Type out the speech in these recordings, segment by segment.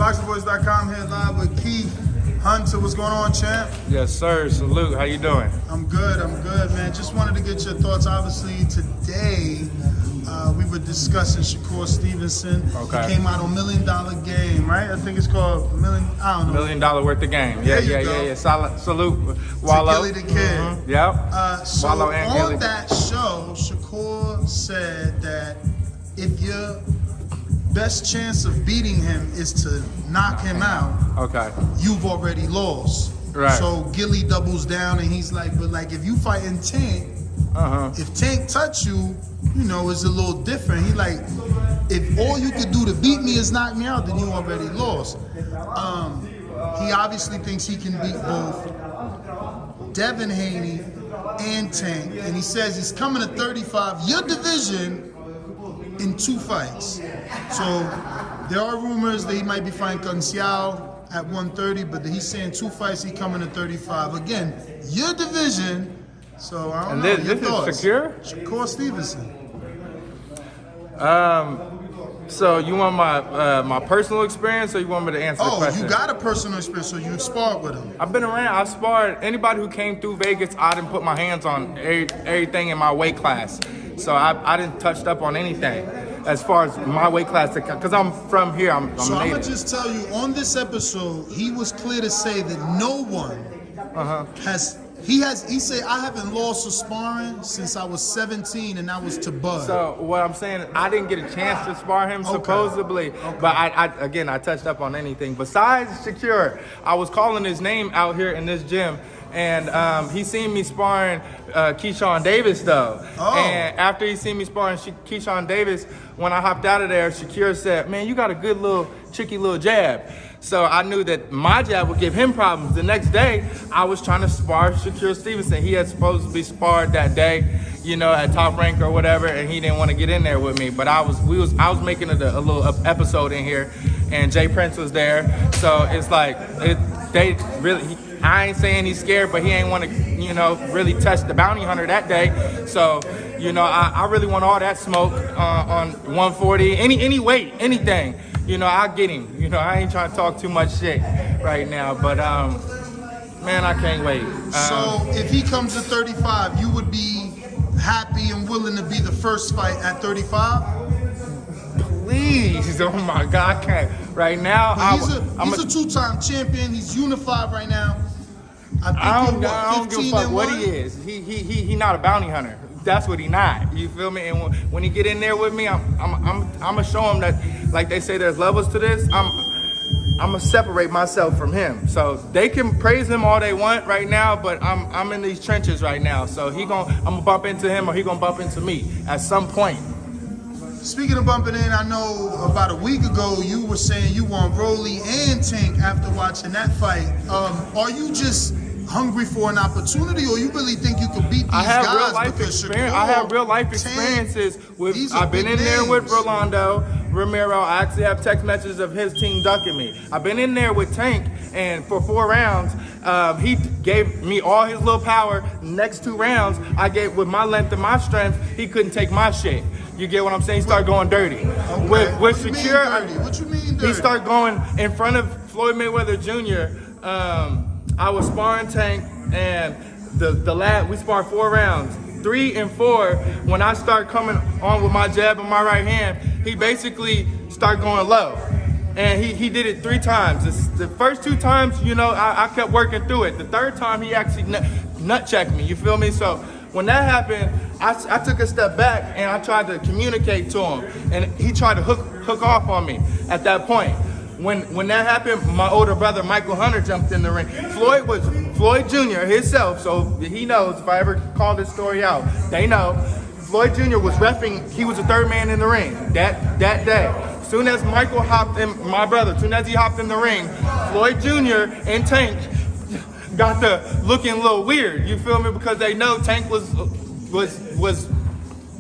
ThaBoxingvoice.com here live with Keith Hunter. What's going on, champ? Yes, sir. Salute. How you doing? I'm good, man. Just wanted to get your thoughts. Obviously, today we were discussing Shakur Stevenson. Okay. He came out on $1 Million Game, right? I think it's called I don't know. $1 Million worth of game. Yeah. Salute. Wallow. To Gilly the Kid. Mm-hmm. Yep. So Wallow and Gilly. on that show, Shakur said that if your best chance of beating him is to knock him out, Okay. you've already lost. Right. So Gilly doubles down and he's like, but like if you fighting Tank, if Tank touch you, you know, it's a little different. He like, if all you could do to beat me is knock me out, then you already lost. He obviously thinks he can beat both Devin Haney and Tank, and he says he's coming to 35, your division, in 2 fights. So there are rumors that he might be fighting Xiao at 130, but he's saying 2 fights, he coming to 35. Again, your division. So I don't know. This is secure? Shakur Stevenson. So you want my personal experience, or you want me to answer the question? Oh, you got a personal experience, so you sparred with him. I've been around. I've sparred anybody who came through Vegas. I didn't put my hands on everything in my weight class. So I didn't touched up on anything as far as my weight class, because I'm from here. I'm so I'm native. gonna just tell you, on this episode, he was clear to say that no one has. He said, I haven't lost a sparring since I was 17, and that was to Bud. So what I'm saying, I didn't get a chance to spar him, supposedly. Okay. But I touched up on anything. Besides Shakur, I was calling his name out here in this gym, and he seen me sparring Keyshawn Davis, though. Oh. And after he seen me sparring Keyshawn Davis, when I hopped out of there, Shakur said, man, you got a good little, tricky little jab. So I knew that my jab would give him problems. The next day, I was trying to spar Shakur Stevenson. He had supposed to be sparred that day, you know, at Top Rank or whatever, and he didn't want to get in there with me. But I was making a little episode in here, and Jay Prince was there. So it's like I ain't saying he's scared, but he ain't want to, you know, really touch the bounty hunter that day. So, you know, I really want all that smoke on 140, any weight, anything. You know, I'll get him. You know, I ain't trying to talk too much shit right now, but man, I can't wait. So if he comes to 35, you would be happy and willing to be the first fight at 35? Please, oh my God, I can't. Right now, he's a 2-time champion. He's unified right now. I don't give a fuck what he is. He not a bounty hunter. That's what he not. You feel me? And when he get in there with me, I'm gonna show him that, like they say, there's levels to this. I'm gonna separate myself from him. So they can praise him all they want right now, but I'm in these trenches right now. So I'm gonna bump into him, or he gonna bump into me at some point. Speaking of bumping in, I know about a week ago you were saying you want Rolly and Tank after watching that fight. Are you just hungry for an opportunity, or you really think you could beat these guys? I have real life experiences with. I've been in there with Rolando Romero. I actually have text messages of his team ducking me. I've been in there with Tank, and for 4 rounds, he gave me all his little power. Next 2 rounds, I gave with my length and my strength. He couldn't take my shit. You get what I'm saying? He started going dirty. Okay. With Shakur, what you mean dirty? He started going in front of Floyd Mayweather Jr. I was sparring Tank, and we sparred 4 rounds. 3 and 4, when I start coming on with my jab and my right hand, he basically started going low. And he did it 3 times. The first 2 times, you know, I kept working through it. The 3rd time, he actually nut checked me, you feel me? So when that happened, I took a step back and I tried to communicate to him. And he tried to hook off on me at that point. When that happened, my older brother, Michael Hunter, jumped in the ring. Floyd Jr. himself, so he knows if I ever call this story out, they know. Floyd Jr. was reffing, he was the 3rd man in the ring that day. Soon as Michael hopped in, my brother, soon as he hopped in the ring, Floyd Jr. and Tank got the looking a little weird, you feel me? Because they know Tank was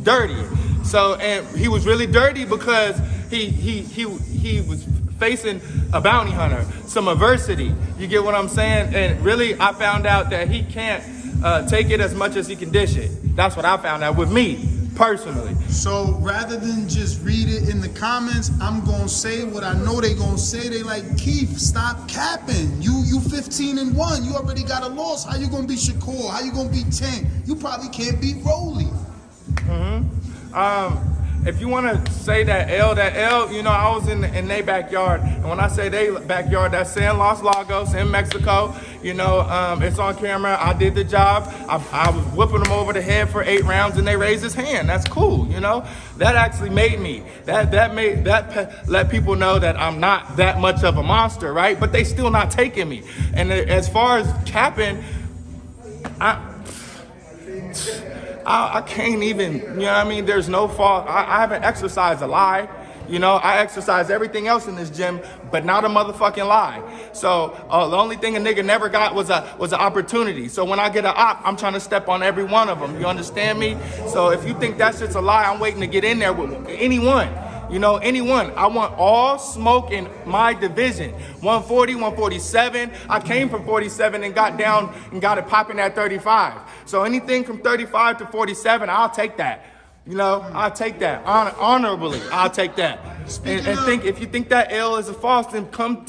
dirty. So, and he was really dirty because he was facing a bounty hunter, some adversity. You get what I'm saying? And really, I found out that he can't take it as much as he can dish it. That's what I found out with me. personally. So rather than just read it in the comments, I'm gonna say what I know they gonna say. They like, Keith, stop capping. You 15-1. You already got a loss. How you gonna beat Shakur? How you gonna beat Tank? You probably can't beat Rolly. If you want to say that L, you know, I was in their backyard, and when I say they backyard, that's in Los Lagos in Mexico. You know, it's on camera. I did the job. I was whipping them over the head for 8 rounds, and they raised his hand. That's cool, you know. That actually made me. That let people know that I'm not that much of a monster, right? But they still not taking me. And as far as capping, I can't even, you know what I mean? There's no fault. I haven't exercised a lie. You know, I exercise everything else in this gym, but not a motherfucking lie. So the only thing a nigga never got was an opportunity. So when I get an op, I'm trying to step on every one of them. You understand me? So if you think that shit's a lie, I'm waiting to get in there with anyone. You know, anyone. I want all smoke in my division. 140, 147. I came from 47 and got down and got it popping at 35. So anything from 35 to 47, I'll take that. You know, I'll take that. Honorably, I'll take that. And think, if you think that L is a false, then come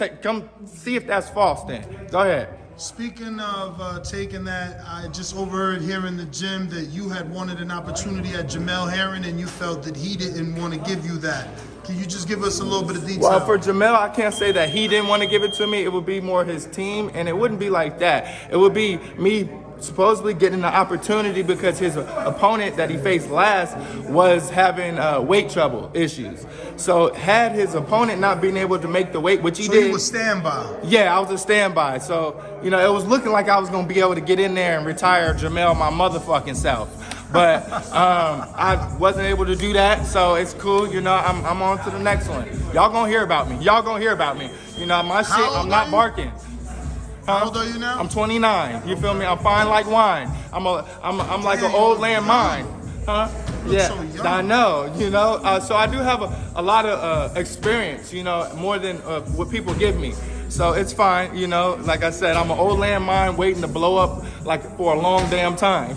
see if that's false then. Go ahead. Speaking of taking that, I just overheard here in the gym that you had wanted an opportunity at Jamel Herring and you felt that he didn't want to give you that. Can you just give us a little bit of detail? Well, for Jamel, I can't say that he didn't want to give it to me. It would be more his team, and it wouldn't be like that. It would be me supposedly getting the opportunity because his opponent that he faced last was having weight trouble issues. So had his opponent not been able to make the weight, which he did. So he was standby. Yeah, I was a standby. So, you know, it was looking like I was going to be able to get in there and retire Jamel my motherfucking self. But I wasn't able to do that, so it's cool. You know, I'm on to the next one. Y'all gonna hear about me. Y'all gonna hear about me. You know, my shit, I'm not barking. How old are you now? I'm 29. You feel me? I'm fine like wine. I'm like an old land mine. Huh? Yeah, so I know. You know, so I do have a lot of experience. You know, more than what people give me. So it's fine. You know, like I said, I'm an old land mine waiting to blow up like for a long damn time.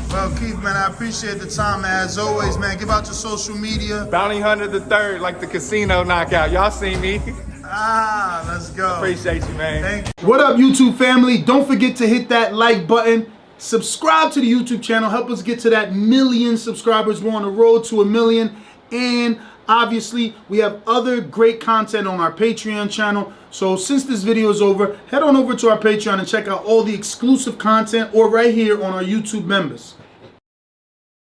Well, Keith, man, I appreciate the time, as always, man. Give out your social media. Bounty Hunter the Third, like the casino knockout. Y'all see me. Let's go. Appreciate you, man. Thank you. What up, YouTube family? Don't forget to hit that like button. Subscribe to the YouTube channel. Help us get to that 1 million subscribers. We're on the road to 1 million. And obviously, we have other great content on our Patreon channel. So since this video is over, head on over to our Patreon and check out all the exclusive content or right here on our YouTube members.